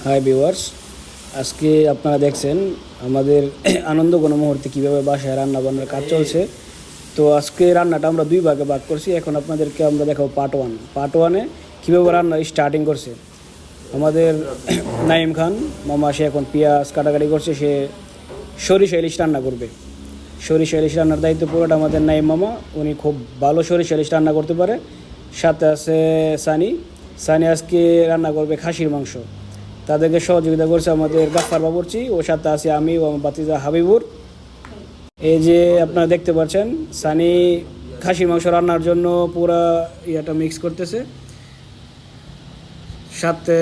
Hi viewers, আজকে আপনারা দেখছেন আমাদের আনন্দ ঘন মুহূর্তে কীভাবে বাসায় রান্না বান্নার কাজ চলছে। তো আজকে রান্নাটা আমরা দুই ভাগে ভাগ করছি। এখন আপনাদেরকে আমরা দেখাবো পার্ট ওয়ানে কীভাবে রান্না স্টার্টিং করছে আমাদের নাইম খান মামা। সে এখন পেঁয়াজ কাটাকাটি করছে, সে সরিষা ইলিশ রান্না করবে। সরিষা ইলিশ রান্নার দায়িত্ব পুরোটা আমাদের নাইম মামা, উনি খুব ভালো সরিষা ইলিশ রান্না করতে পারে। সাথে আছে সানি আজকে রান্না করবে খাসির মাংস। তাদেরকে সহযোগিতা করছে আমাদের গাফফার বাবুর্চি, ওর সাথে আছি আমি ও আমার বাতিজা হাবিবুর। এই যে আপনারা দেখতে পাচ্ছেন সানি খাসির মাংস রান্নার জন্য পুরা ইয়েটা মিক্স করতেছে, সাথে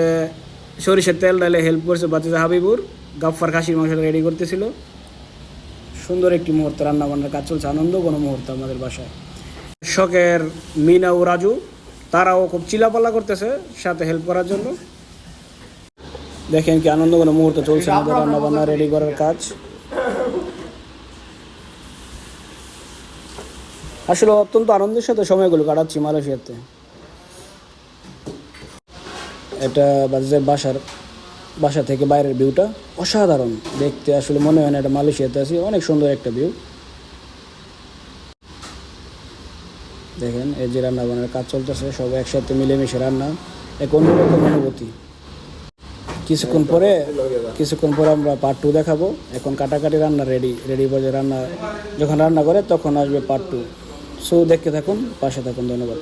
সরিষার তেল ডালে হেল্প করছে বাতিজা হাবিবুর। গাফফার খাসির মাংসটা রেডি করতেছিল। সুন্দর একটি মুহূর্ত রান্না বান্নার কাজ চলছে, আনন্দ কোনো মুহূর্ত আমাদের বাসায়। শখের মিনা ও রাজু, তারাও খুব চিলাপালা করতেছে সাথে হেল্প করার জন্য। দেখেন কি আনন্দ কোনো মুহূর্ত চলছে আমাদের রান্না বান্না রেডি করার কাজ। আসলে অত্যন্ত আনন্দের সাথে সময়গুলো কাটাচ্ছি মালয়েশিয়াতে। এটা বাজারের বাসা থেকে বাইরের ভিউটা অসাধারণ দেখতে, আসলে মনে হয় না এটা মালয়েশিয়াতে আছি। অনেক সুন্দর একটা ভিউ। দেখেন এই যে রান্না বান্নার কাজ চলতেছে, সব একসাথে মিলেমিশে রান্না, এক অন্যরকম অনুভূতি। কিছুক্ষণ পরে আমরা পার্ট 2 দেখাবো। এখন কাটাকাটি রান্না রেডি বাজে রান্না যখন রান্না করে তখন আসবে পার্ট 2। সো দেখতে থাকুন, পাশে থাকুন। ধন্যবাদ।